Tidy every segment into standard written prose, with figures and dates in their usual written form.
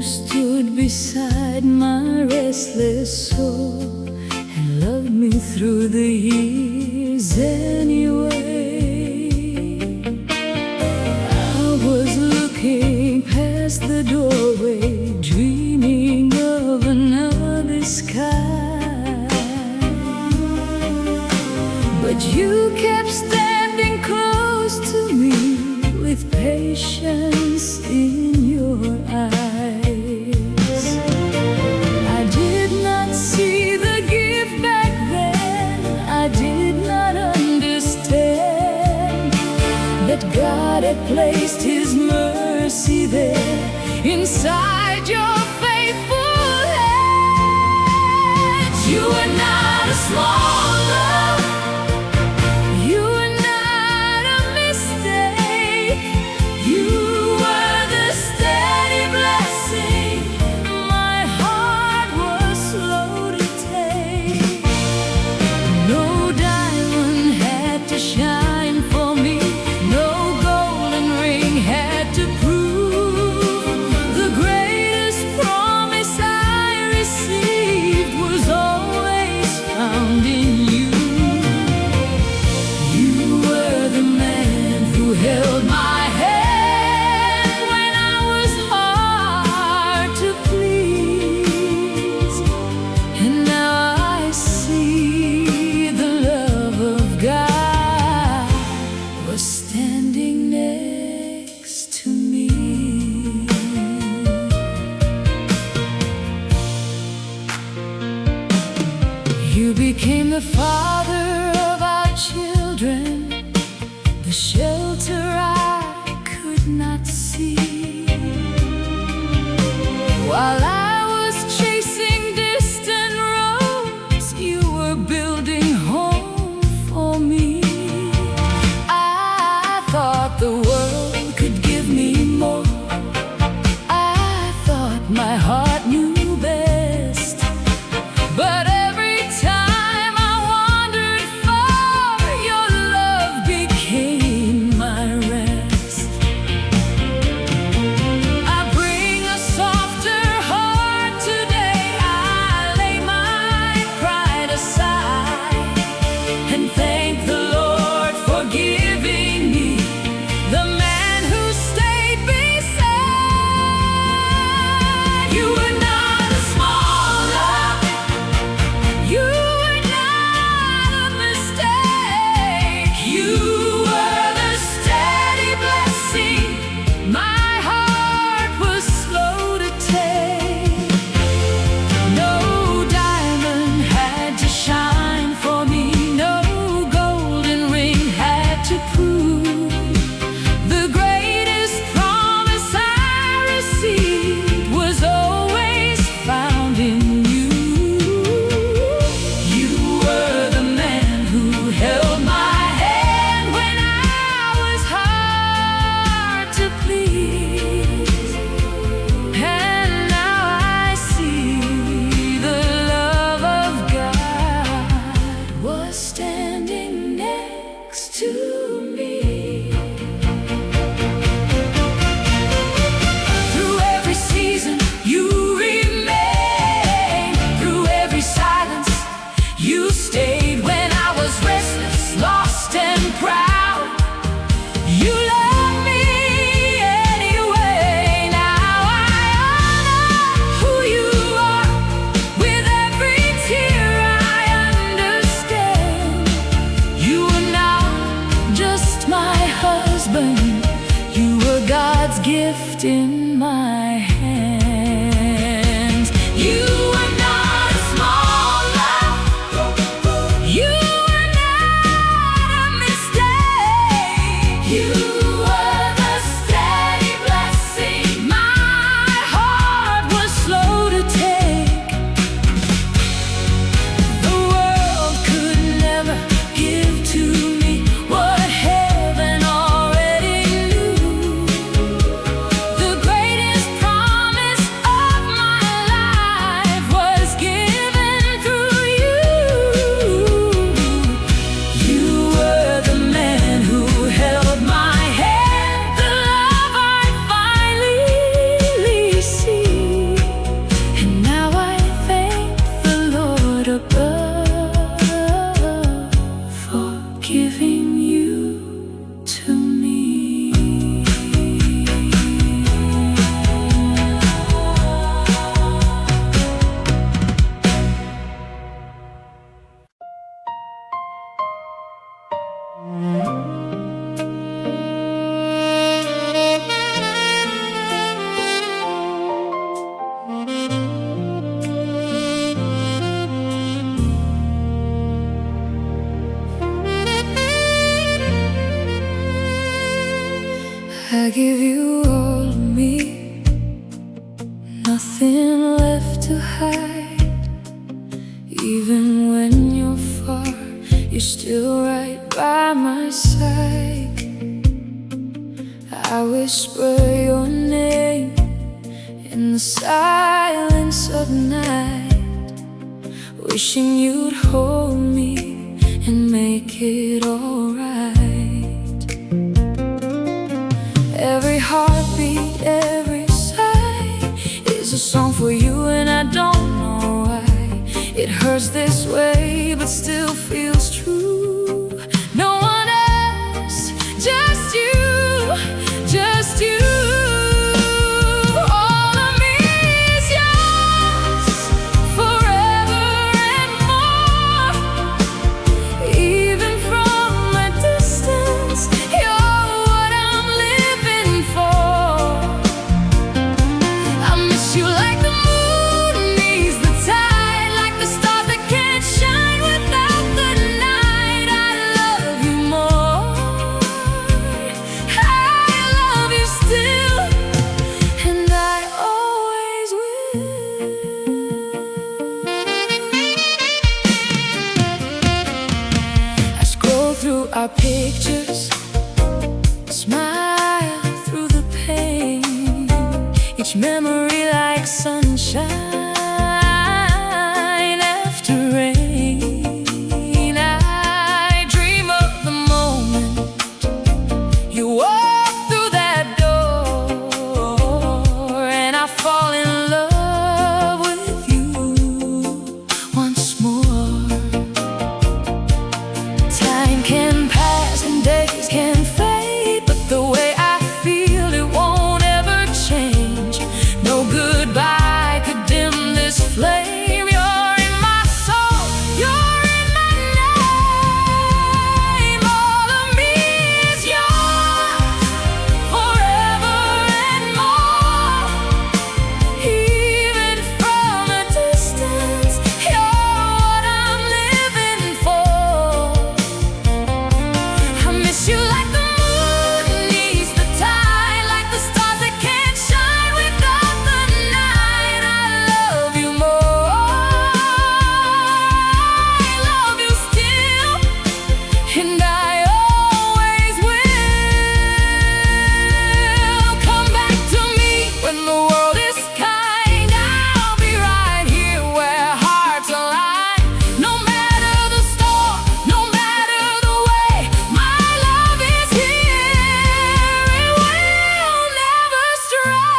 stood beside my restless soul and loved me through the years anyway. I was looking past the doorway, dreaming of another sky, but you kept standing close to me with patience in your eyes. I did not see the gift back then. I did not understand that God had placed His mercy there inside your faithful hands. You are not a small love. You are not a mistake. You were the steady blessing my heart was slow to take. No diamond had to shine for me, no golden ring had to prove. The greatest promise I received was always found in you. You were the man who held my hand when I was hard to please. And now I see the love of God was standing next to me. You became the father of our children, the shelter I could not see. While I was chasing distant roads, you were building home for me. I thought the world could give me more. I thought my heart knew best. But every time I wandered far, your love became my rest. I bring a softer heart today. I lay my pride aside and thank the Lord for giving me the man who stayed beside. You were not a small love. You were not a mistake. You were the steady blessing my heart was slow to take. No diamond had to shine for me, no golden ring had to prove. The greatest promise I received was always found in you. You were the man who held my hand when I was hard to please. And now I see the love of God was standing next to me. Through every season, you remained. Through every silence, you stayed. When I was restless, lost and proud, you loved me anyway. Now I honor who you are. With every tear I understand. You are not just my husband. You were God's gift in my hands. You are not a small love. You are not a mistake. You were the steady blessing my heart was slow to take. The world could never give to me what heaven already knew. The greatest I give you all of me, nothing left to hide. Even when you're far, you're still right by my side. I whisper your name in the silence of night, wishing you'd hold me and make it alright. Every heartbeat, every sigh is a song for you, and I don't know why it hurts this way, but still feels true. No one else, just you, just you. All of me is yours, forever and more. Even from a distance, you're what I'm living for. I miss you like the moon needs the tide, like the stars that can't shine without the night. I love you more, I love you still, and I always will. I scroll through our pictures, smile through the pain, each memory like sunshine after rain. I dream of the moment you walk through that door, and I fall in love with you once more. Time can pass and days can fade, but the way I feel, it won't ever change. No goodbye could dim this flame. You're in my soul, you're in my name. All of me is yours, forever and more. Even from a distance, you're what I'm living for. I miss you like the moon needs the tide, like the stars that can't shine without the night. I love you more, I love you still, and I always will. Come back to me when the world is kind. I'll be right here where hearts align. No matter the storm, no matter the way, my love is here. It will never stray.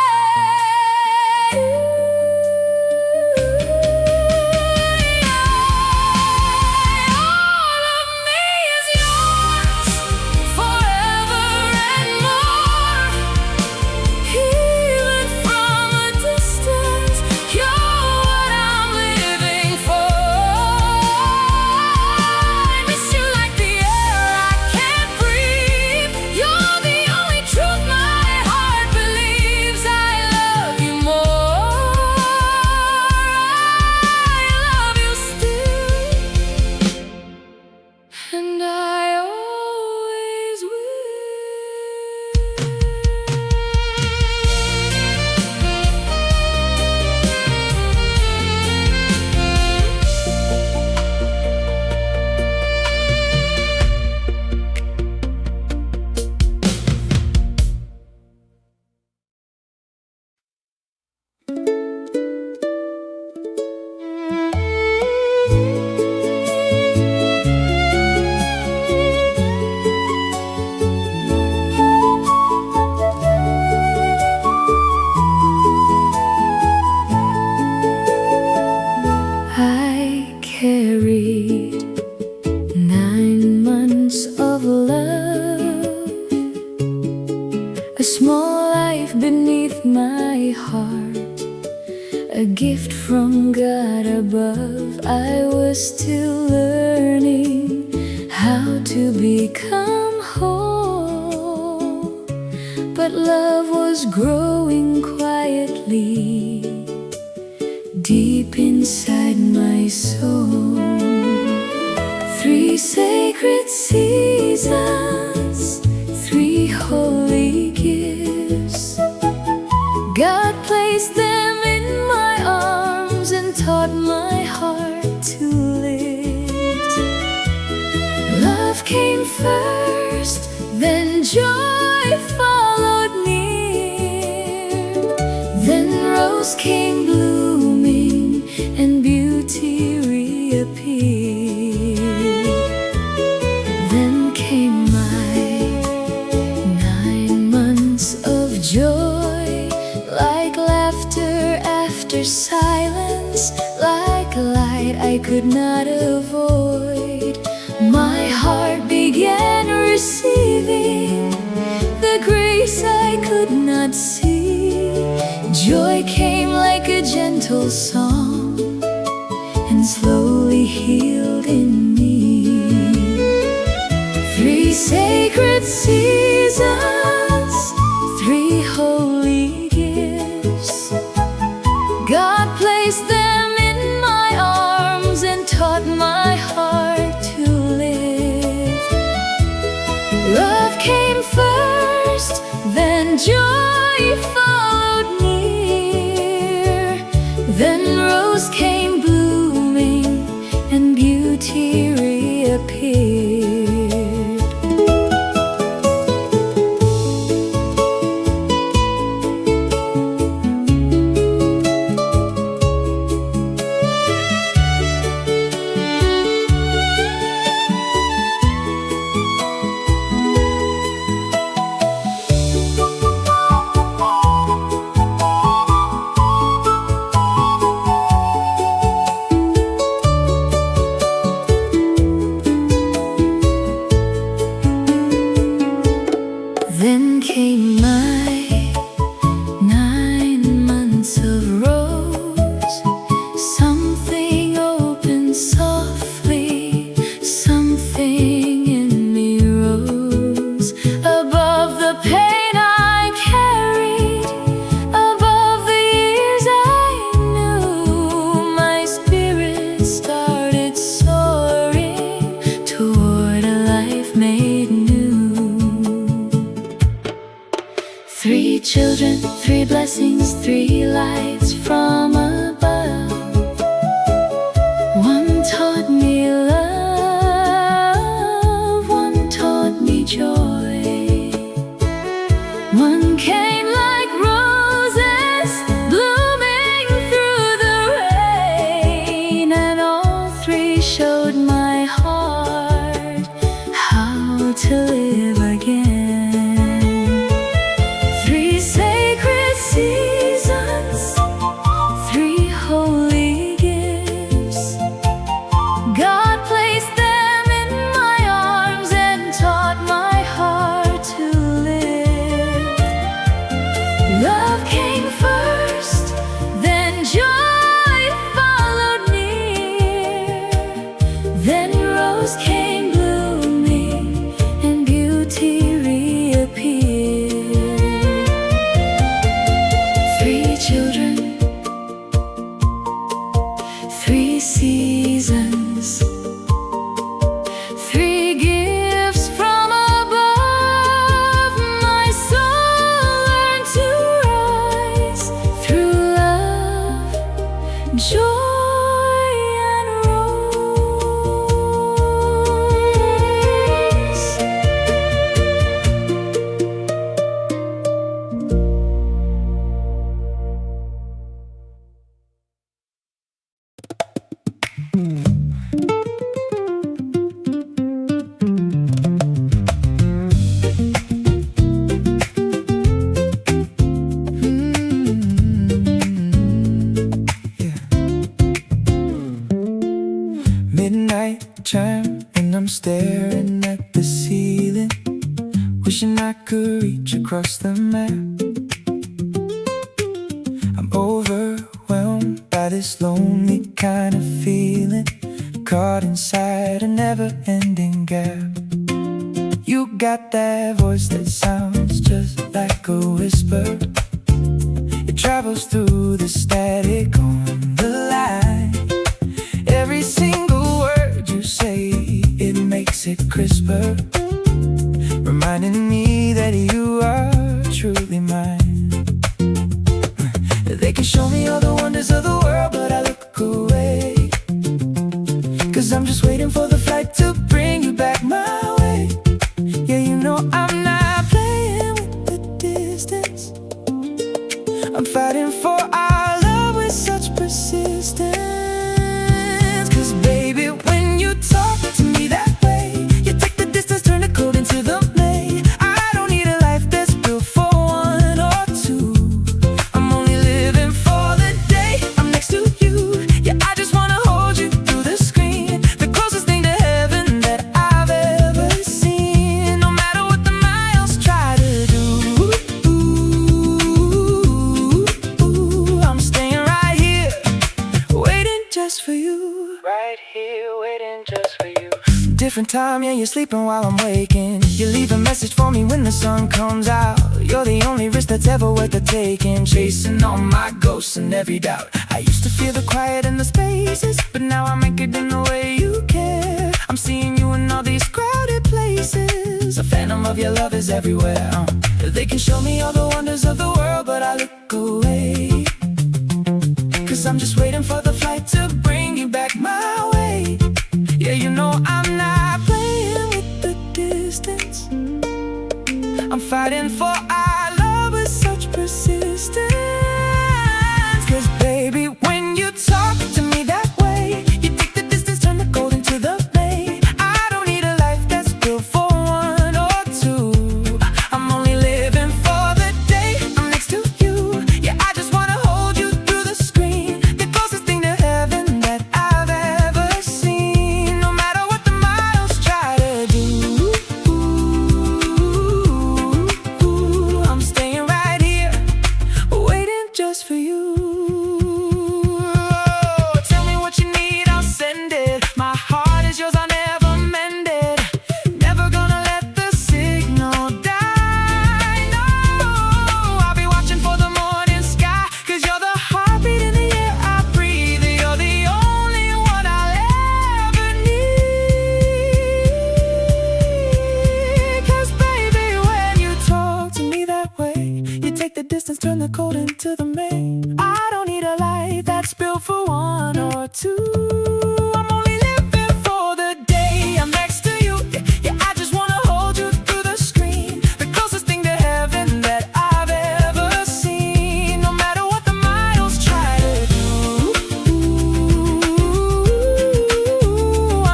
All of me is yours, forever and more. Even from a distance, you're what I'm living for. I miss you like the air I can't breathe. You're the only truth my heart believes. I love you more, I love you still, and I always will. I carried 9 months of love, a small life beneath my heart, a gift from God above. I was still learning how to become whole, but love was growing quietly deep inside my soul. 3 sacred seasons, 3 holy gifts. rose came blooming and beauty reappeared. Then came my 9 months of joy, like laughter after silence, like light I could not avoid. My heart began receiving the grace I could not see. Joy came like a gentle song and slowly healed in me. 3 sacred seasons, 3 holy gifts. God placed them in my arms and taught my heart to live. Love came first, then joy followed near. Then rose came blooming and beauty reappeared. Then came my 9 months of rose. Something opened softly, something in me rose. Above the pain I carried, above the years I knew, my spirit started soaring toward a life made new. 3 children, 3 blessings, 3 lights from above. One taught me love, one taught me joy. One came like roses blooming through the rain, and all 3 showed my heart how to live again. 3 sacred seasons, 3 holy gifts. God placed them in my arms and taught my heart to live. Love came first, then joy followed near. Then rose came blooming and beauty reappeared. 3 children, 3 seasons, 3 gifts from above. My soul learned to rise through love, joy, and rose. Midnight chime and I'm staring at the ceiling, wishing I could reach across the map. I'm overwhelmed by this lonely kind of feeling, caught inside a never-ending gap. You got that voice that sounds just like a whisper. It travels through the static on the line. Every single word you say, it makes it crisper, reminding me that you are truly mine. They can show me all the wonders of the world, but I look away, 'cause I'm just waiting for the flight to bring you back my way. Yeah, you know I'm not playing with the distance. I'm fighting for our love. cold into the May. I don't need a life that's built for one or two. I'm only living for the day I'm next to you. Yeah, I just wanna hold you through the screen, the closest thing to heaven that I've ever seen. No matter what the miles try to do, I'm staying right here, waiting just for you. Right here, waiting just for you. Different time, yeah, you're sleeping while I'm waking. You leave a message for me when the sun comes out. You're the only risk that's ever worth the taking, chasing all my ghosts and every doubt. I used to feel the quiet in the spaces, but now I'm anchored in the way you care. I'm seeing you in all these crowded places. A phantom of your love is everywhere. They can show me all the wonders of the world, but I look away, 'cause I'm just waiting for the flight to bring you back my way. Yeah, you know I'm not playing with the distance. I'm fighting for our love with such persistence. 'Cause baby, when you talk to me that way, you take the distance, turn the cold into the May. I don't need a life that's built for one or two. I'm only living for the day I'm next to you. Yeah, I just wanna hold you through the screen, the closest thing to heaven that I've ever seen. No matter what the miles try to do, I'm staying right here, waiting just for you. Tell me what you need, I'll send it. My heart is yours, I'll never mend it. Never gonna let the signal die, no. I'll be watching for the morning sky, 'cause you're the heartbeat in the air I breathe. You're the only one I'll ever need. 'Cause baby, when you talk to me that way, you take the distance, turn the cold into the May. I don't need a life that's built for one or two. I'm only living for the day I'm next to you. Yeah, I just wanna hold you through the screen, the closest thing to heaven that I've ever seen. No matter what the miles try to do,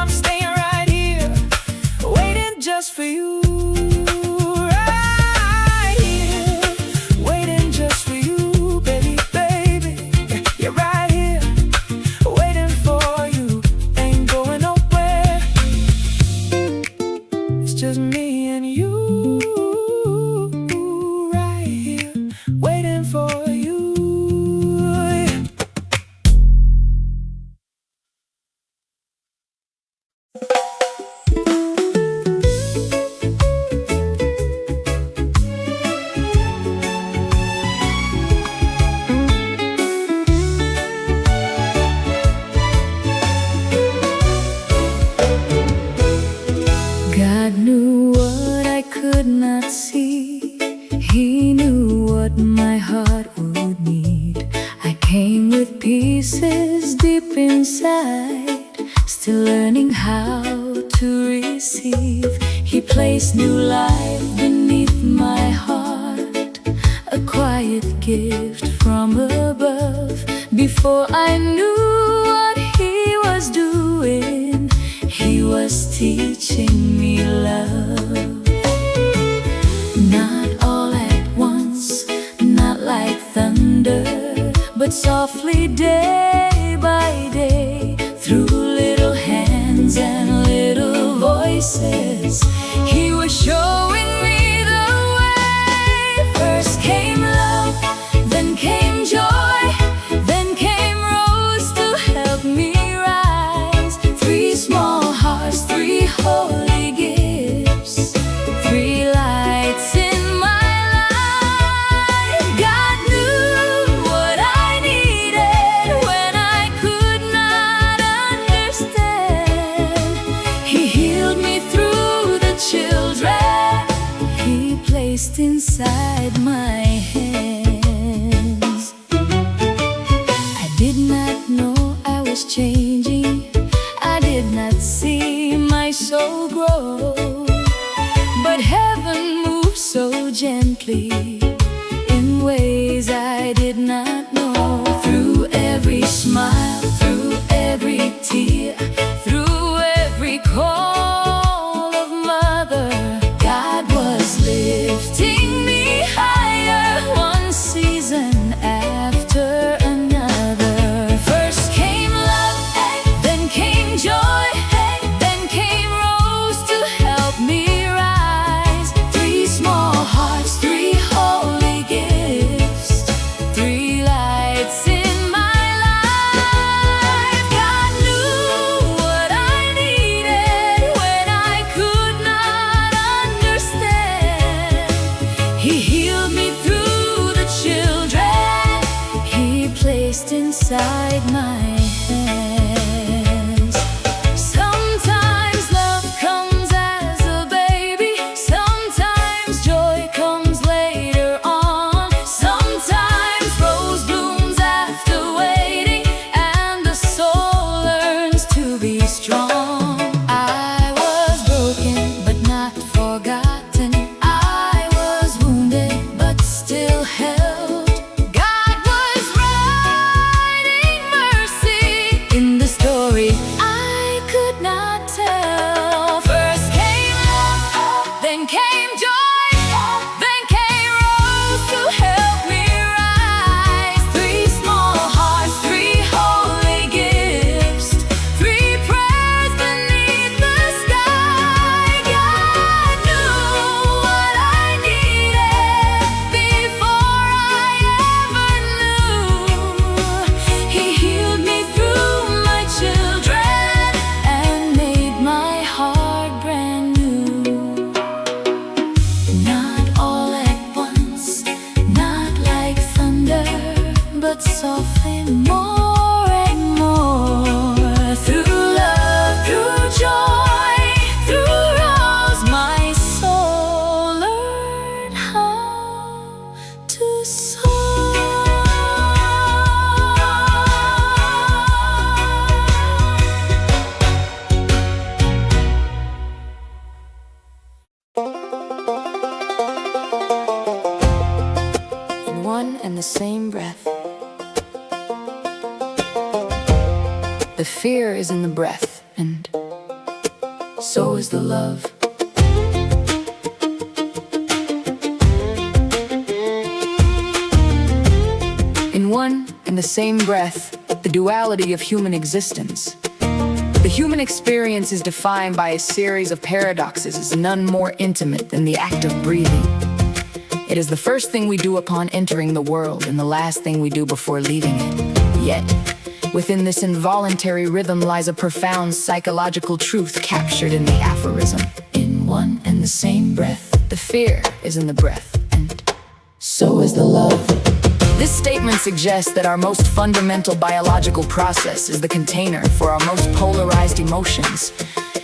I'm staying right here, waiting just for you. Right here, waiting just for you, baby, baby. You're right here, waiting for you. Ain't going nowhere. It's just me and you, right here, waiting for you. God knew what I could not see. He knew what my heart would need. I came with pieces deep inside, still learning how to receive. He placed new life beneath my heart, a quiet gift from above. Before I knew what he was doing, he was teaching me love. Not all at once, not like thunder, but softly day by day, through little hands and little voices. He was showing me the way. First came love, then came joy, then came rose to help me rise. 3 small hearts, 3 holy gifts, 3 lights in my life. God knew what I needed when I could not understand. He healed me through the chill inside my hands. Sometimes love comes as a baby, sometimes joy comes later on. Sometimes rose blooms after waiting, and the soul learns to be strong. I was broken but not forgotten, I was wounded but still held. God was writing mercy in the story I could not tell. First came love, then came joy, then came rose to help me rise. Three small hearts, three holy gifts, three prayers beneath the sky. God knew what I needed before I ever knew. He healed me through my children and made my heart brand new. Not all at once, not like thunder, but softly more and more. Through love, through joy, through rose, my soul learned how to soar. In one and the same breath, the fear is in the breath, and so is the love. In one and the same breath, the duality of human existence. The human experience is defined by a series of paradoxes, none more intimate than the act of breathing. It is the first thing we do upon entering the world and the last thing we do before leaving it. Yet, within this involuntary rhythm lies a profound psychological truth captured in the aphorism. In one and the same breath, the fear is in the breath, and so is the love. This statement suggests that our most fundamental biological process is the container for our most polarized emotions.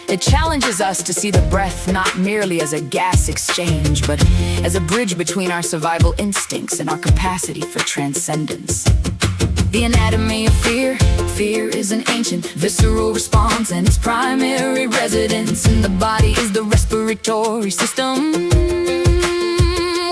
It challenges us to see the breath not merely as a gas exchange, but as a bridge between our survival instincts and our capacity for transcendence. The anatomy of fear. Fear is an ancient, visceral response, and its primary residence in the body is the respiratory system.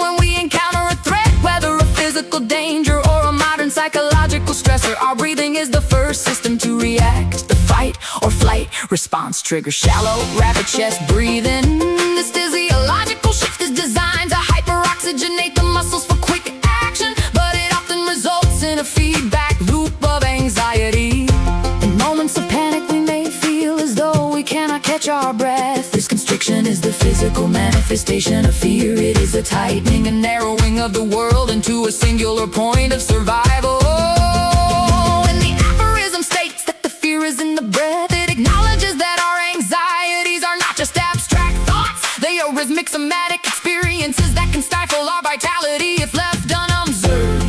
When we encounter a threat, whether a physical danger or a modern psychological stressor, our breathing is the first system to react. The fight or flight response triggers shallow, rapid chest breathing. This physiological shift is designed to hyperoxygenate the muscles for quick action, but it often results in a feedback loop of anxiety. In moments of panic, we may feel as though we cannot catch our breath. This constriction is the physical manifestation of fear. It is a tightening and narrowing of the world into a singular point of survival. And the aphorism states that the fear is in the breath. It acknowledges that our anxieties are not just abstract thoughts. They are rhythmic, somatic experiences that can stifle our vitality if left unobserved.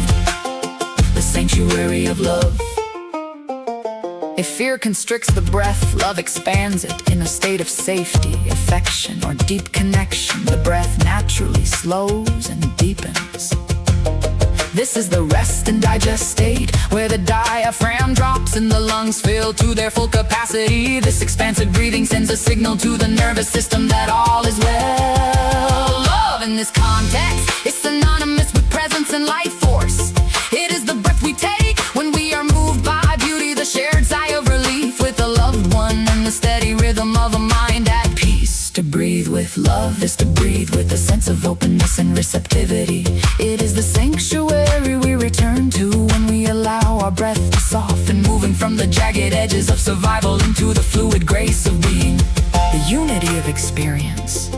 The sanctuary of love. If fear constricts the breath, love expands it. In a state of safety, affection, or deep connection, the breath naturally slows and deepens. This is the rest and digest state, where the diaphragm drops and the lungs fill to their full capacity. This expansive breathing sends a signal to the nervous system that all is well. Love in this context is synonymous with presence and life force. It is the breath we take when we are moved by beauty, the shared sigh of relief with a loved one, and the steady rhythm of a mind at peace. To breathe with love is to breathe with a sense of openness and receptivity. It is the sanctuary we return to when we allow our breath to soften, moving from the jagged edges of survival into the fluid grace of being. The unity of experience.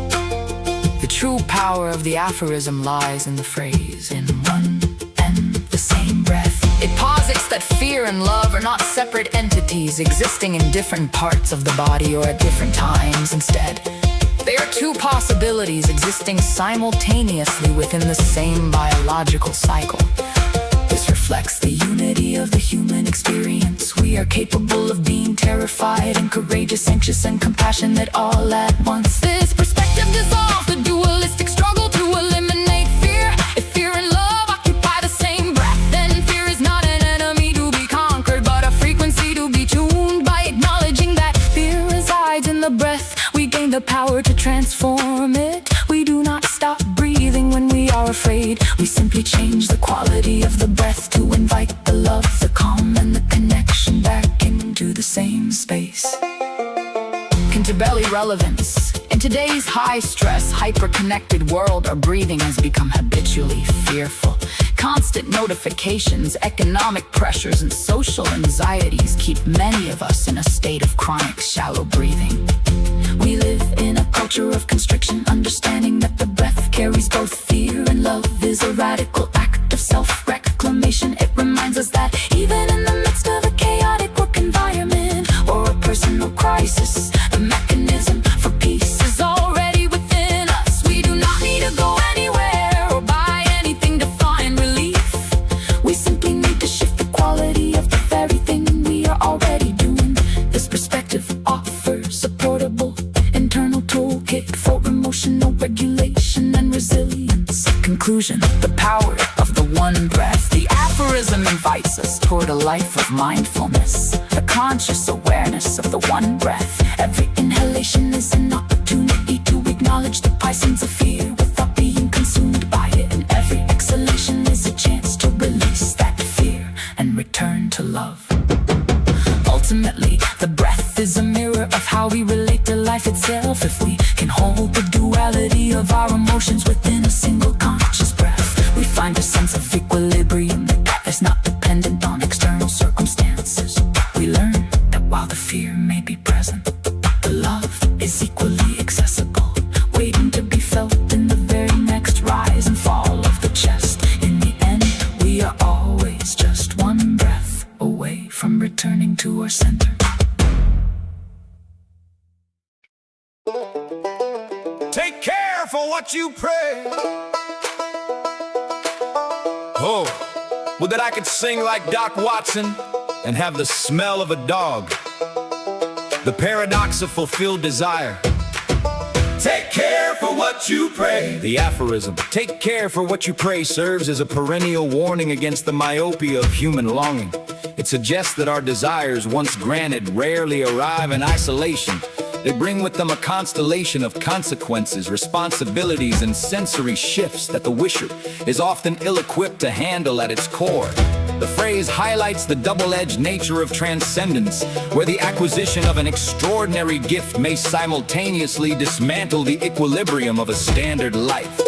The true power of the aphorism lies in the phrase, in one and the same breath. It posits that fear and love are not separate entities existing in different parts of the body or at different times. Instead, they are two possibilities existing simultaneously within the same biological cycle. This reflects reflects the unity of the human experience. We are capable of being terrified and courageous, anxious and compassionate all at once. This perspective dissolves the dualistic struggle to eliminate fear. If fear and love occupy the same breath, then fear is not an enemy to be conquered, but a frequency to be tuned. By acknowledging that fear resides in the breath, we gain the power to transform it. We do not stop breathing when we are afraid. We simply change the quality of the breath to invite the love, the calm, and the connection back into the same space. Canterbelly relevance. In today's high-stress, hyper-connected world, our breathing has become habitually fearful. Constant notifications, economic pressures, and social anxieties keep many of us in a state of chronic shallow breathing. We live in a culture of constriction, understanding that the breath carries both fear and love is a radical act of self-reclamation. It reminds us that even in the midst of a chaotic work environment or a personal crisis, the mechanism for peace is already within us. We do not need to go anywhere or buy anything to find relief. We simply need to shift the quality of the very thing we are already doing. This perspective offers a portable internal toolkit for emotional regulation and resilience. Conclusion: the power of the one breath. The aphorism invites us toward a life of mindfulness, a conscious awareness of the one breath. Every inhalation is an opportunity to acknowledge the pisons of fear without being consumed by it, and every exhalation is a chance to release that fear and return to love. Ultimately, the breath is a mirror of how we relate to life itself. If we can hold the duality of our emotions within a single conscious breath, we find a sense of equilibrium that is not dependent on external circumstances. We learn that while the fear may be present, the love is equally accessible, waiting to be felt in the very next rise and fall of the chest. In the end, we are always just one breath away from returning to our center. Take care for what you pray. Oh, well, that I could sing like Doc Watson and have the smell of a dog. The paradox of fulfilled desire. Take care for what you pray. The aphorism, take care for what you pray, serves as a perennial warning against the myopia of human longing. It suggests that our desires, once granted, rarely arrive in isolation. They bring with them a constellation of consequences, responsibilities, and sensory shifts that the wisher is often ill-equipped to handle at its core. The phrase highlights the double-edged nature of transcendence, where the acquisition of an extraordinary gift may simultaneously dismantle the equilibrium of a standard life.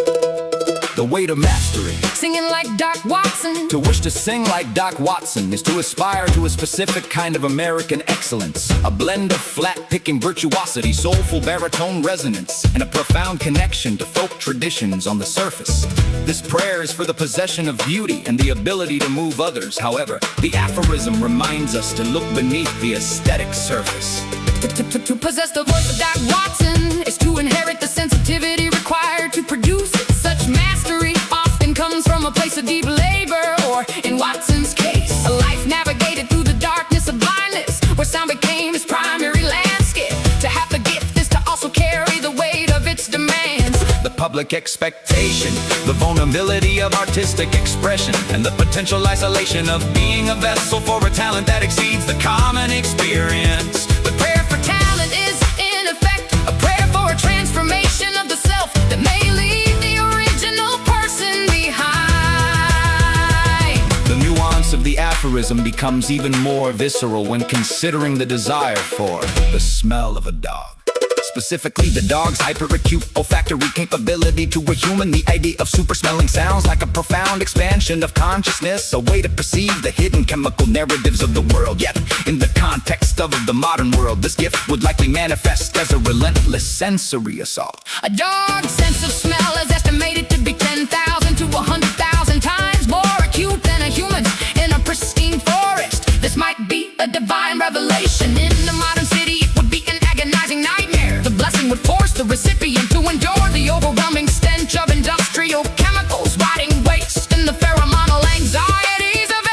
The way to mastery. Singing like Doc Watson. To wish to sing like Doc Watson is to aspire to a specific kind of American excellence, a blend of flat-picking virtuosity, soulful baritone resonance, and a profound connection to folk traditions on the surface. This prayer is for the possession of beauty and the ability to move others. However, the aphorism reminds us to look beneath the aesthetic surface. To possess the voice of Doc Watson is to inherit the sensitivity required to produce it. Such mastery often comes from a place of deep labor, or in Watson's case, a life navigated through the darkness of blindness, where sound became his primary landscape. To have the gift is to also carry the weight of its demands. The public expectation, the vulnerability of artistic expression, and the potential isolation of being a vessel for a talent that exceeds the common experience. The prayer for talent is, in effect, a prayer for a transformation of the self that may leave the original person behind. The nuance of the aphorism becomes even more visceral when considering the desire for the smell of a dog. Specifically, the dog's hyperacute olfactory capability to a human. The idea of super smelling sounds like a profound expansion of consciousness, a way to perceive the hidden chemical narratives of the world. Yet, in the context of the modern world, this gift would likely manifest as a relentless sensory assault. A dog's sense of smell is estimated to be 10,000 to 100,000 times more acute than a human in a pristine forest. This might be a divine revelation. In the modern city, it would be an agonizing nightmare. The blessing would force the recipient to endure the overwhelming stench of industrial chemicals, rotting waste, and the pheromonal anxieties of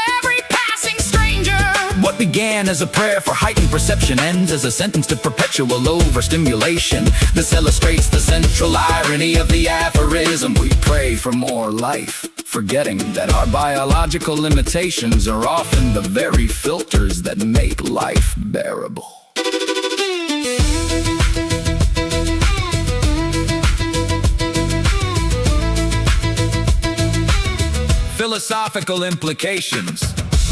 began as a prayer for heightened perception, ends as a sentence to perpetual overstimulation. This illustrates the central irony of the aphorism. We pray for more life, forgetting that our biological limitations are often the very filters that make life bearable. Philosophical implications.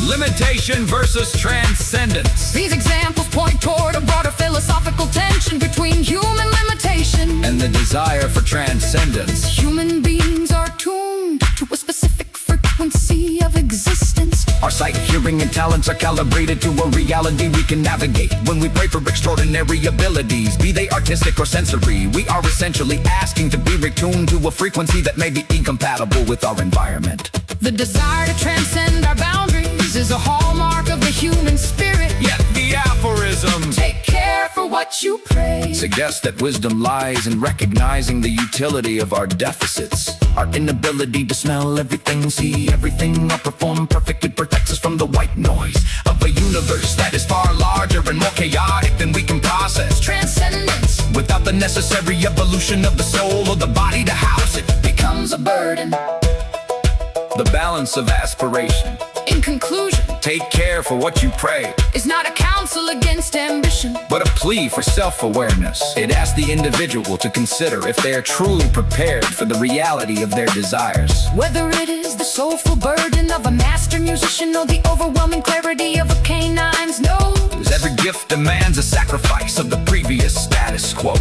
Limitation versus transcendence. These examples point toward a broader philosophical tension between human limitation and the desire for transcendence. Human beings are tuned to a specific frequency of existence. Our sight, hearing, and talents are calibrated to a reality we can navigate. When we pray for extraordinary abilities, be they artistic or sensory, we are essentially asking to be retuned to a frequency that may be incompatible with our environment. The desire to transcend our boundaries is a hallmark of the human spirit. Yet the aphorism, take care for what you pray, suggests that wisdom lies in recognizing the utility of our deficits. Our inability to smell everything, see everything, or perform perfectly protects us from the white noise of a universe that is far larger and more chaotic than we can process. Transcendence, without the necessary evolution of the soul or the body to house it, becomes a burden. The balance of aspiration. In conclusion, take care for what you pray is not a counsel against ambition, but a plea for self-awareness. It asks the individual to consider if they are truly prepared for the reality of their desires. Whether it is the soulful burden of a master musician or the overwhelming clarity of a canine's nose, every gift demands a sacrifice of the previous status quo.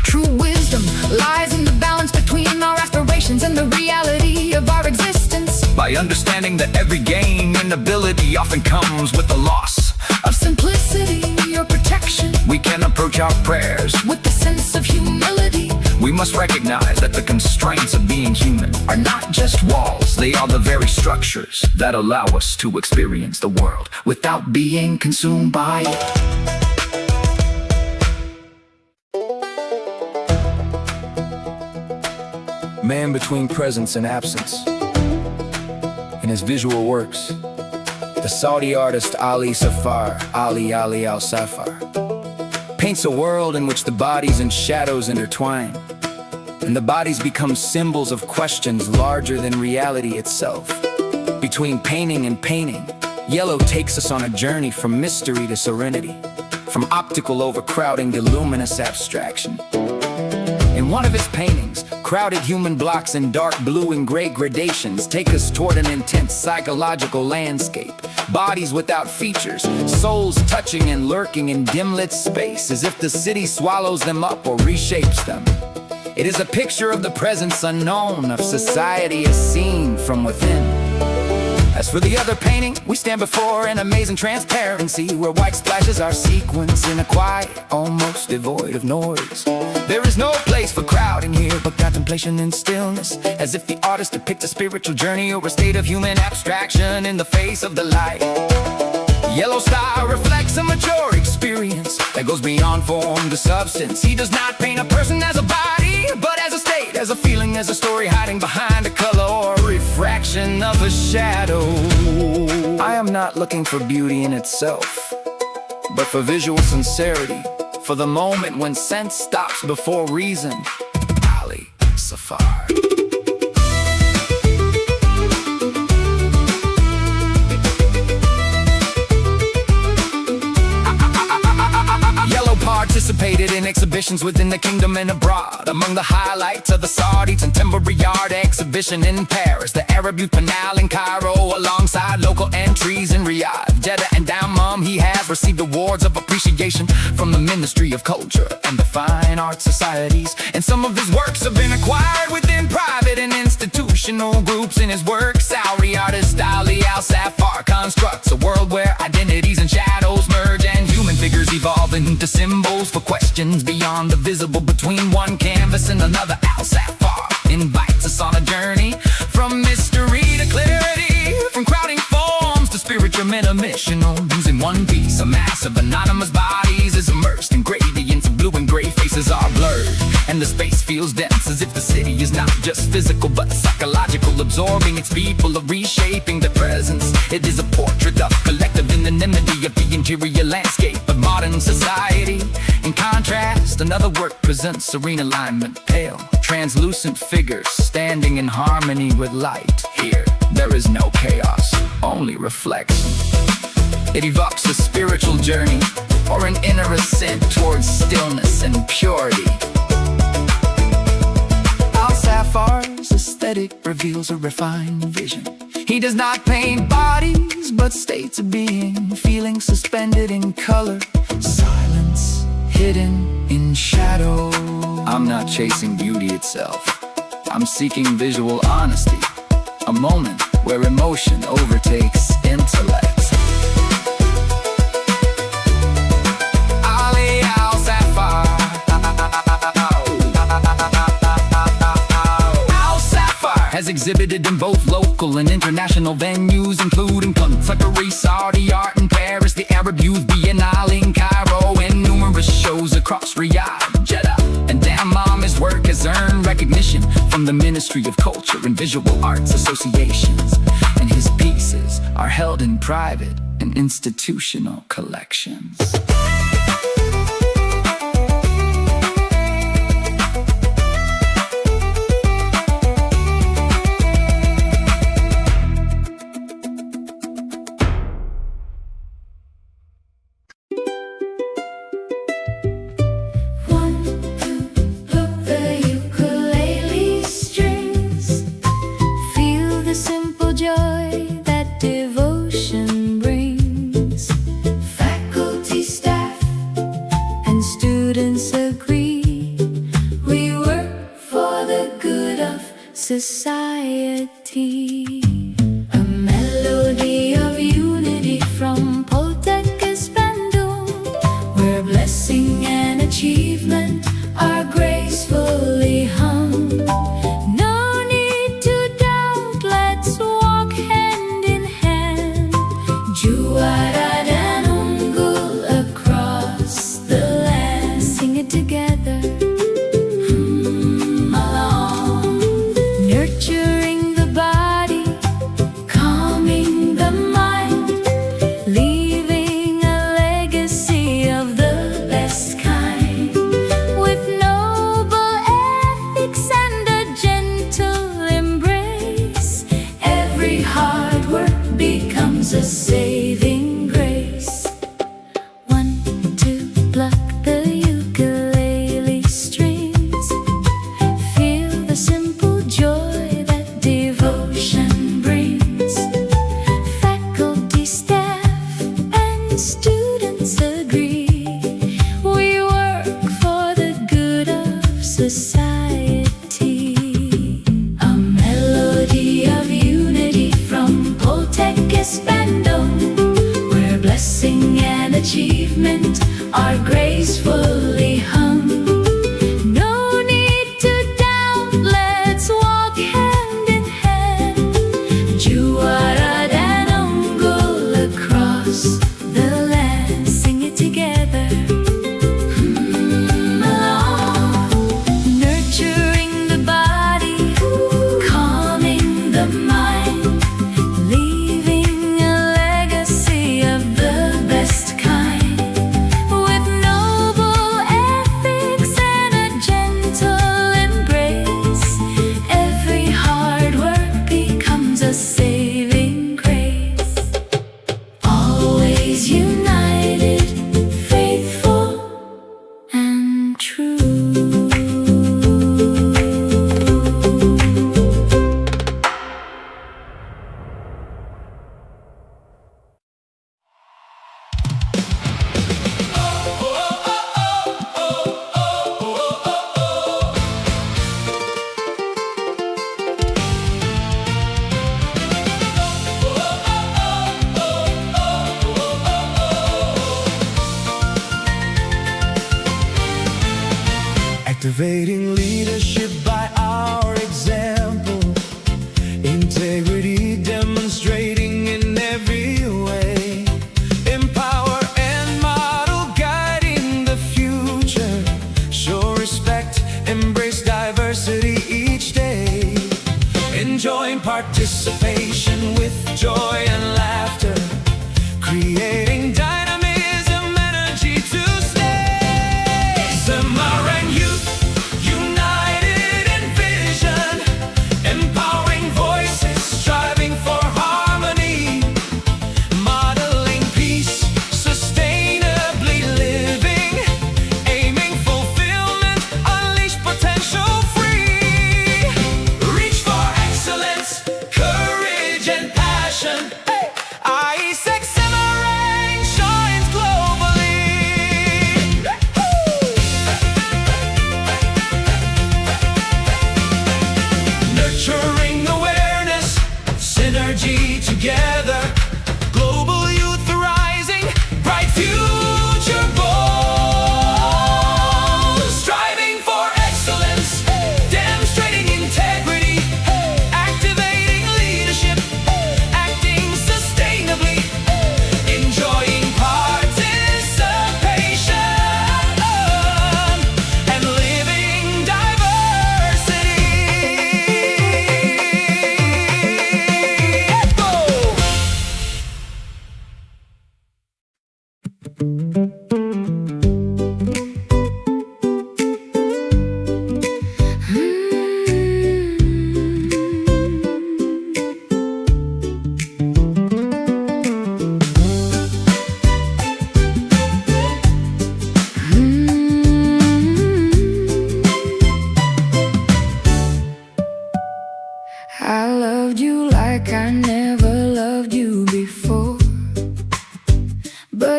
True wisdom lies in the balance between our aspirations and the reality of our existence. By understanding that every gain and ability often comes with the loss of simplicity or protection, we can approach our prayers with the sense of humility. We must recognize that the constraints of being human are not just walls, they are the very structures that allow us to experience the world without being consumed by it. Man between presence and absence. In his visual works, the Saudi artist Ali Al-Safar paints a world in which the bodies and shadows intertwine, and the bodies become symbols of questions larger than reality itself. Between painting and painting, yellow takes us on a journey from mystery to serenity, from optical overcrowding to luminous abstraction. In one of his paintings, crowded human blocks in dark blue and gray gradations take us toward an intense psychological landscape. Bodies without features, souls touching and lurking in dim-lit space, as if the city swallows them up or reshapes them. It is a picture of the presence unknown, of society as seen from within. As for the other painting, we stand before an amazing transparency, where white splashes are sequenced in a quiet, almost devoid of noise. There is no place for crowding here, but contemplation and stillness, as if the artist depicts a spiritual journey or a state of human abstraction in the face of the light. Yellow style reflects a mature experience that goes beyond form to substance. He does not paint a person as a body, but as a state, as a feeling, as a story hiding behind a color or a refraction of a shadow. I am not looking for beauty in itself, but for visual sincerity, for the moment when sense stops before reason. Ali Safar. Participated in exhibitions within the kingdom and abroad. Among the highlights of the Saudi Contemporary Art Exhibition in Paris, the Arab Youth Biennale in Cairo, alongside local entries in Riyadh, Jeddah, and Dammam. He has received awards of appreciation from the Ministry of Culture and the Fine Arts Societies, and some of his works have been acquired within private and institutional groups. In his work, Saudi artist Ali Al-Safar constructs a world where identities and shadows merge, and human figures evolve into symbols for questions beyond the visible. Between one canvas and another, Al-Safar invites us on a journey from mystery to clarity, from crowding forms to spiritual intermissional. Using one piece, a mass of anonymous bodies is immersed in gradients of blue and gray. Faces are blurred and the space feels dense, as if the city is not just physical but psychological, absorbing its people, reshaping the presence. It is a portrait of collective anonymity, of the interior landscape of modern society. In contrast, another work presents serene alignment, pale, translucent figures standing in harmony with light. Here, there is no chaos, only reflection. It evokes a spiritual journey or an inner ascent towards stillness and purity. Al-Safar's aesthetic reveals a refined vision. He does not paint bodies, but states of being, feelings suspended in color, silence hidden in shadow. I'm not chasing beauty itself. I'm seeking visual honesty, a moment where emotion overtakes intellect. Has exhibited in both local and international venues, including contemporary Saudi art in Paris, the Arab Youth Biennale in Cairo, and numerous shows across Riyadh, Jeddah, and Dammam. His work has earned recognition from the Ministry of Culture and Visual Arts Associations, and his pieces are held in private and institutional collections. Society, a melody of unity from Poltergeist Bandung, where blessing and achievement are gracefully hung. No need to doubt, let's walk hand in hand. Juara dan unggul across the land. Sing it together. Nurturing the body, calming the mind, leaving a legacy of the best kind. With noble ethics and a gentle embrace, every hard work becomes a saving grace. 1, 2, pluck the ukulele strings. Feel the simple joy that devotion brings. Faculty, staff, and students agree. We work for the good of society. A melody of unity from Poltergeist Bandung, where blessing and achievement are gracefully hung. No need to doubt, let's walk hand in hand. Juara dan unggul across the land. Sing it together. Nurturing the body, calming the mind, leaving a legacy of the best kind. With noble ethics and a gentle embrace, every hard work becomes a saving grace. Always united, faithful, and true. Activating leadership by our example, integrity demonstrating in every way. Empower and model, guiding the future. Show respect, embrace diversity each day. Enjoying participation with joy and laughter, creating dynamic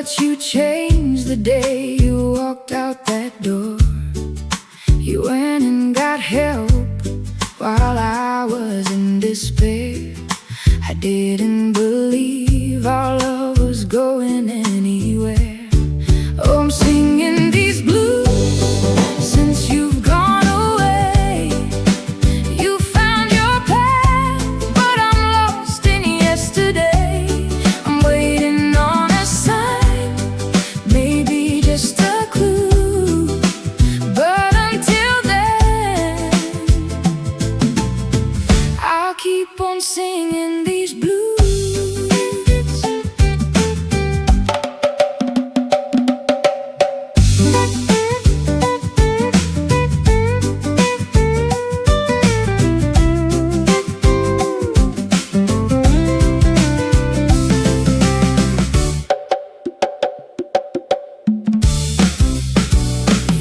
But you changed the day you walked out that door. You went and got help while I was in despair. I didn't believe our love was going anywhere. Oh, I'm singing these blues since you've gone away. You found your path, but I'm lost in yesterday. I'm waiting on a sign, maybe just a clue. But until then, I'll keep on singing these blues.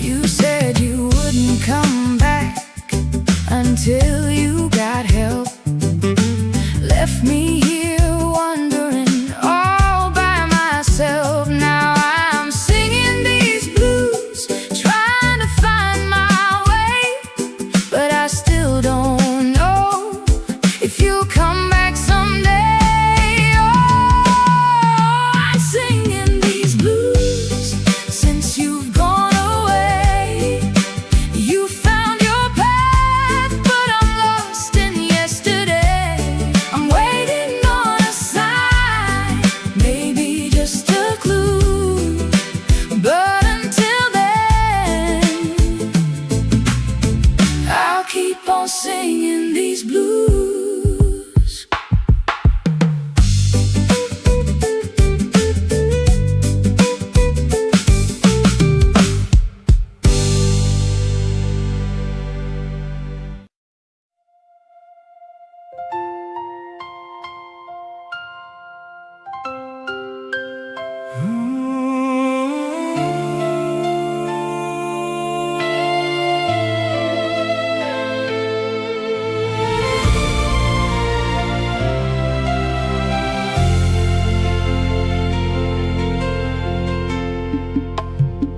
You said you wouldn't come back until you got help. Left me here wondering all by myself. Now I'm singing these blues, trying to find my way. But I still don't know if you'll come back someday. Oh, I'm singing these blues since you've gone away. You found your path, but I'm lost in yesterday. I'm waiting on a sign, maybe just a clue. But until then, I'll keep on singing these blues.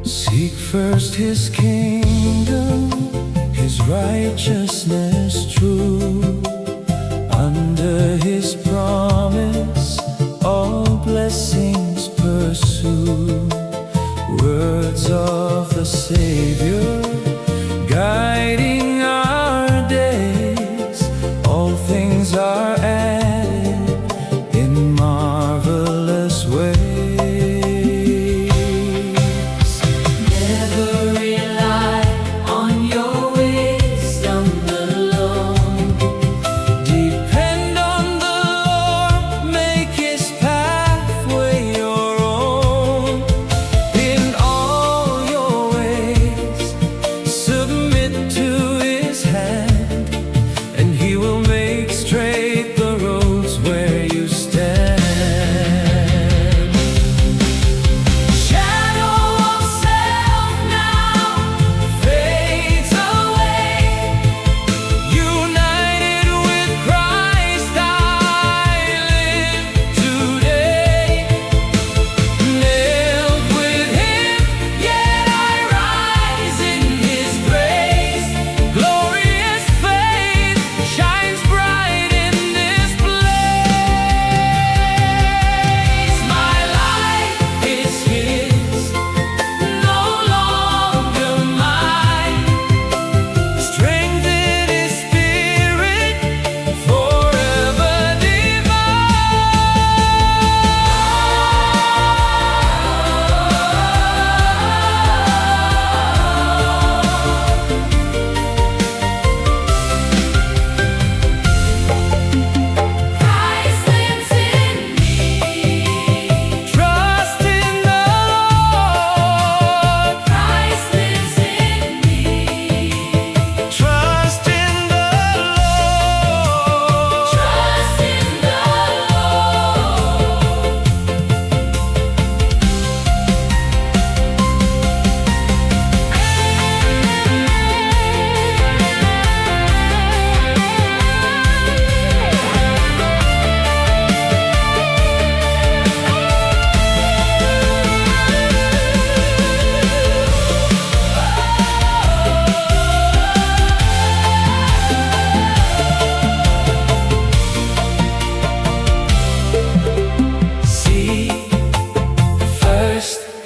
Seek first His kingdom, His righteousness true. Under His promise, all blessings pursue. Words of the Savior, guiding our days. All things are added in marvelous ways. Never rely on your wisdom alone. Depend on the Lord, make His pathway your own. In all your ways,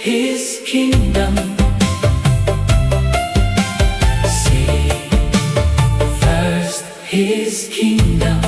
His kingdom. Seek first His kingdom.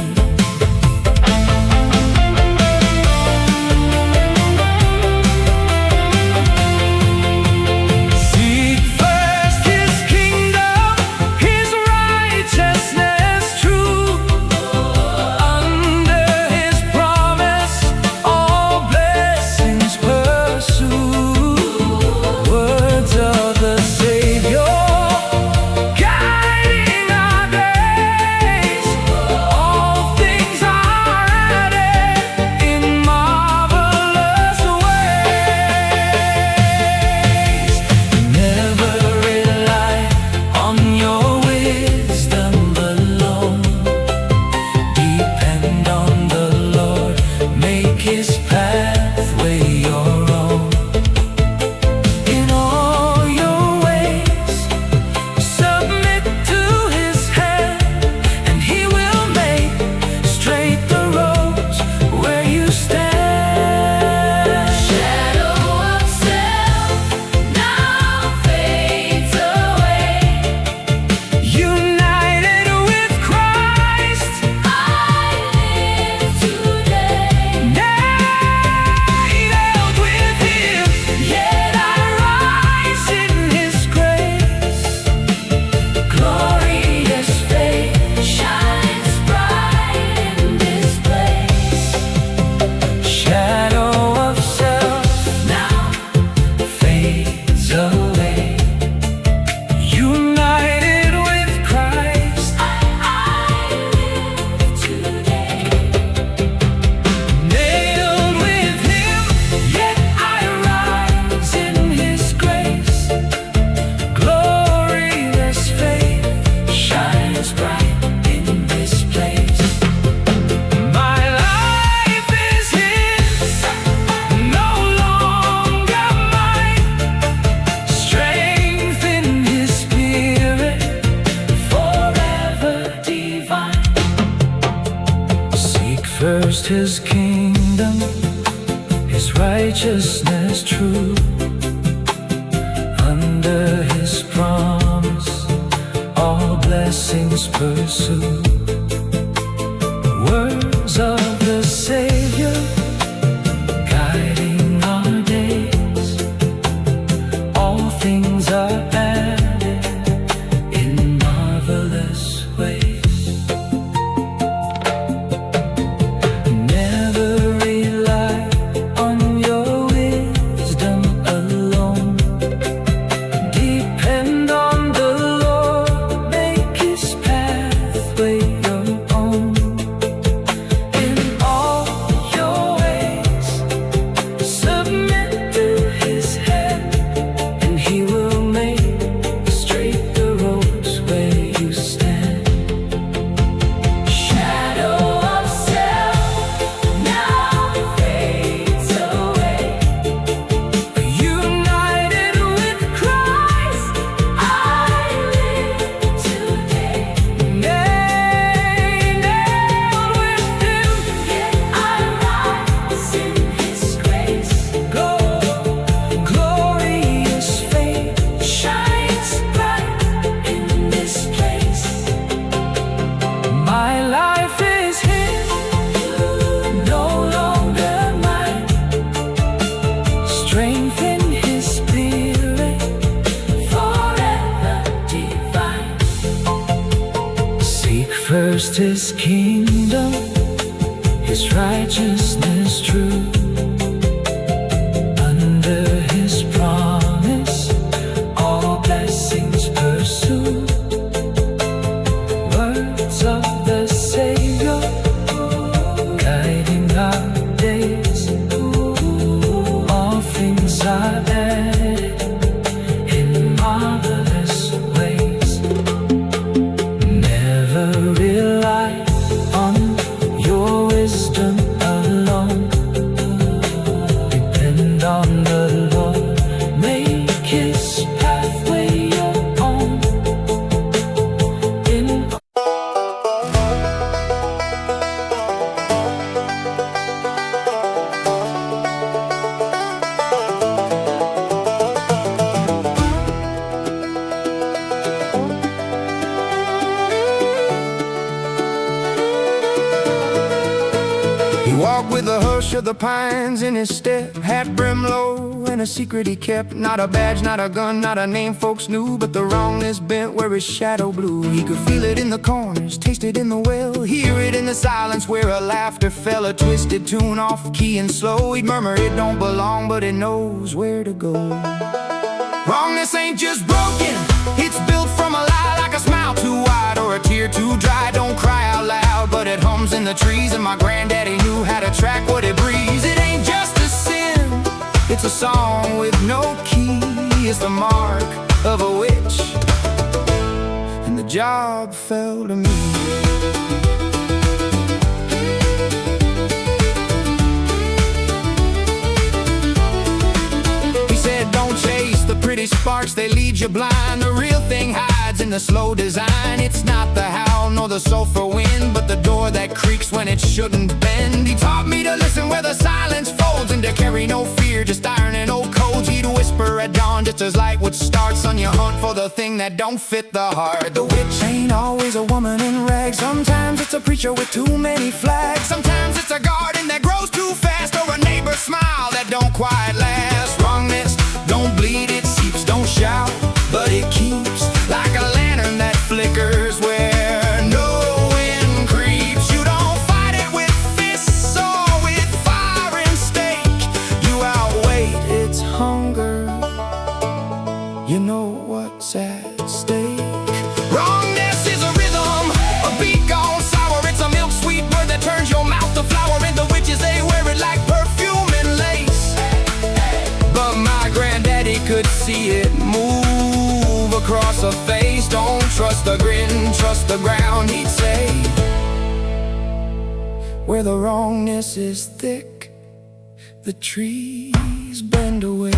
First His kingdom, His righteousness true. Under His promise, all blessings pursue. Words of the Savior, guiding our days. All things are added in marvelous ways. First His kingdom, His righteousness true. Under His promise, all blessings pursue. Words of the Savior, guiding our days. All things are added in marvelous ways. Never rely on your wisdom alone. Depend on the Lord. Make His pathway your own. hush of the pines in his step. Hat brim low and a secret he kept. Not a badge, not a gun, not a name folks knew, but the wrongness bent where his shadow blew. He could feel it in the corners, taste it in the well, hear it in the silence where a laughter fell. A twisted tune off key and slow. He'd murmur it don't belong, but it knows where to go. Wrongness ain't just broken, it's built from a lie. Like a smile too wide or a tear too dry. Don't cry out loud, but it hums in the trees. And my granddaddy knew how to track what it breathes. It ain't just a sin, it's a song with no key. It's the mark of a witch, and the job fell to me. Pretty sparks, they lead you blind. The real thing hides in the slow design. It's not the howl nor the sulfur wind, but the door that creaks when it shouldn't bend. He taught me to listen where the silence folds, and to carry no fear, just ironing old codes. He'd whisper at dawn just as light would start. Son, you hunt for the thing that don't fit the heart. The witch ain't always a woman in rags. Sometimes it's a preacher with too many flags. Sometimes it's a garden that grows too fast, or a neighbor's smile that don't quite last. Wrongness don't bleed, it seeps, don't shout, but it keeps. Like a lantern that flickers where no wind creeps. You don't fight it with fists or with fire and stake. You outweigh its hunger, you know what's at stake. Wrongness is a rhythm, a beat gone sour. It's a milk sweet word that turns your mouth to flour. And the witches, they wear it like perfume and lace, but my granddaddy could see it move across a face. Don't trust the grin, trust the ground, he'd say. Where the wrongness is thick, the trees bend away.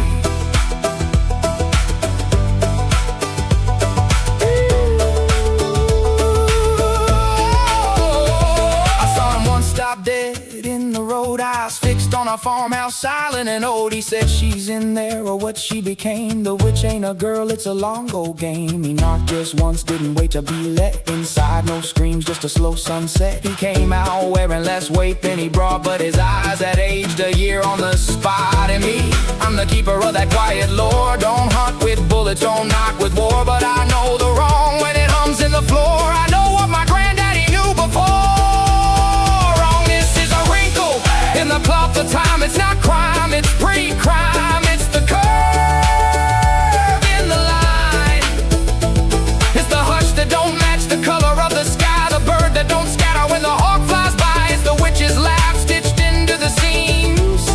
I saw him once stop dead in the road, eyes fixed on a farmhouse, silent and old. He said she's in there, or what she became. The witch ain't a girl, it's a long old game. He knocked just once, didn't wait to be let inside. No screams, just a slow sunset. He came out wearing less weight than he brought, but his eyes had aged a year on the spot. And me, I'm the keeper of that quiet lore. Don't hunt with bullets, don't knock with war, but I know the wrong when it hums in the floor. I know what my granddaddy knew before. In the cloth of time, it's not crime, it's pre-crime. It's the curve in the line. It's the hush that don't match the color of the sky. The bird that don't scatter when the hawk flies by. It's the witch's laugh stitched into the seams.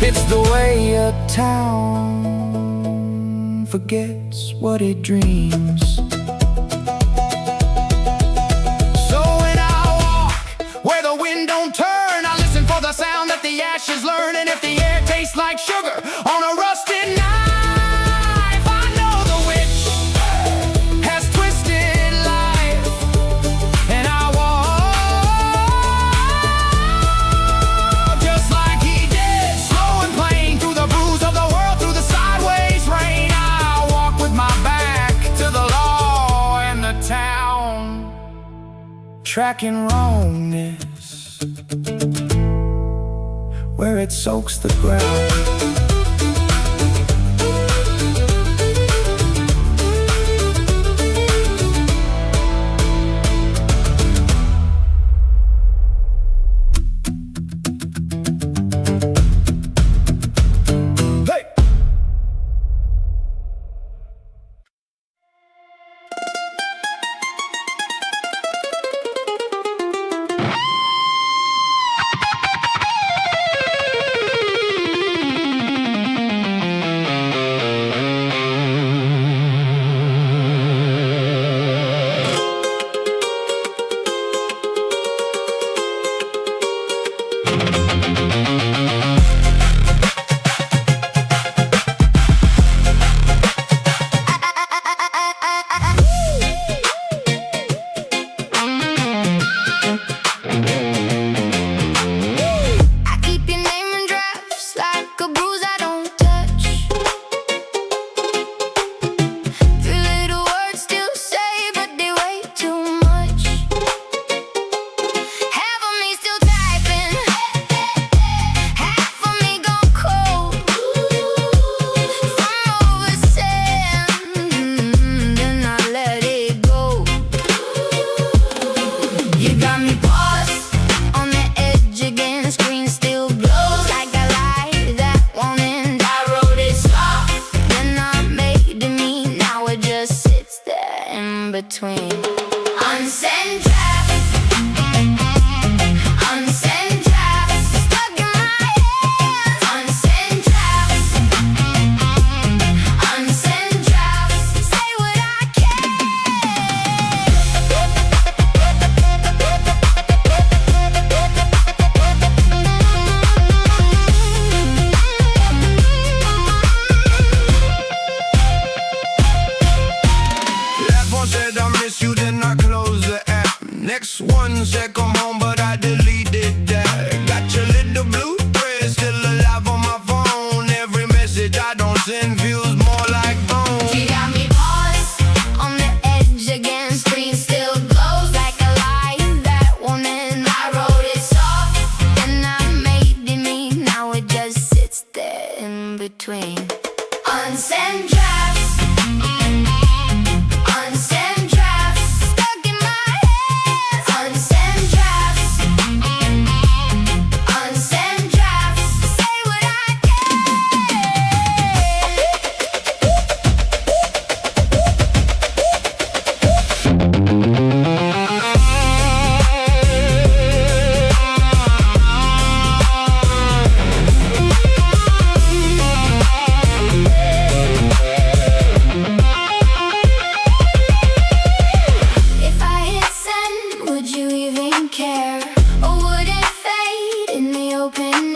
It's the way a town forgets what it dreams. So when I walk where the wind don't turn, the sound that the ashes learn. And if the air tastes like sugar on a rusted knife, I know the witch has twisted life. And I walk just like he did, slow and plain, through the bruise of the world, through the sideways rain. I walk with my back to the law and the town, tracking wrongness where it soaks the ground.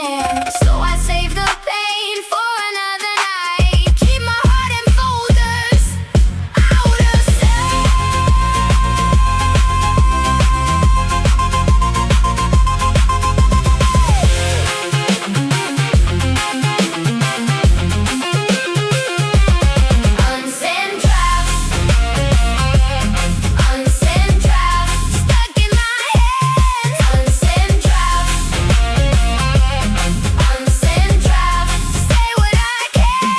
hand. So I save the pain for another night. Keep my heart in folders, out of unsent drafts, unsent drafts, stuck in my head. Unsent drafts, unsent drafts, say what I can.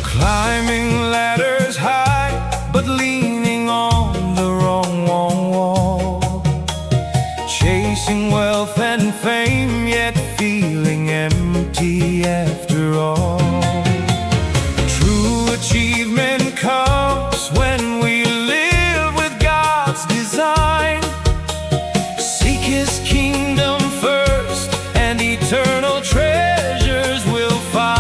Climbing ladders high, but leaning on the wrong wall. Chasing wealth and fame, yet feeling empty after all. True achievement comes when we live with God's design. Seek His kingdom first, and eternal treasures will find.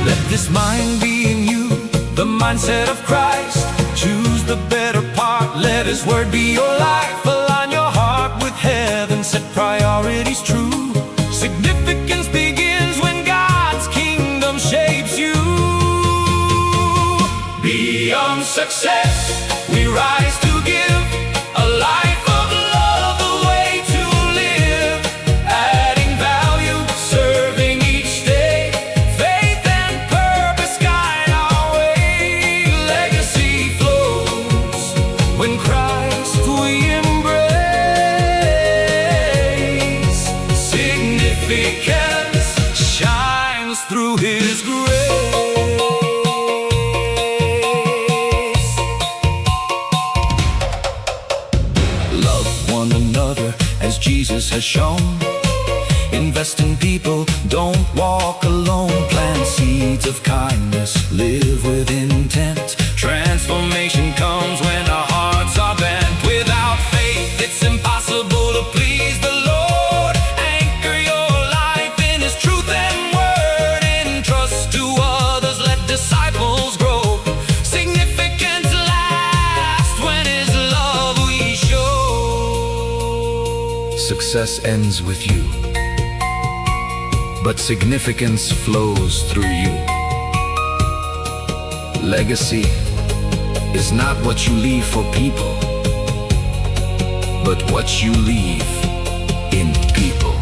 Let this mind be in you, the mindset of Christ. Choose the better part, let His word be your life. Align your heart with heaven, set priorities true. Significance begins when God's kingdom shapes you. Beyond success, we rise to give a life of love, the way to live. Adding value, serving each day. Faith and purpose guide our way. Legacy flows when Christ we embrace. Significance shines through His grace. Love one another as Jesus has shown. Invest in people, don't walk alone. Plant seeds of kindness, live with intent. Transformation comes when our hearts are bent. Without faith, it's impossible to please the Lord. Anchor your life in His truth and word. Entrust to others, let disciples grow. Significance lasts when His love we show. Success ends with you, but significance flows through you. Legacy is not what you leave for people, but what you leave in people.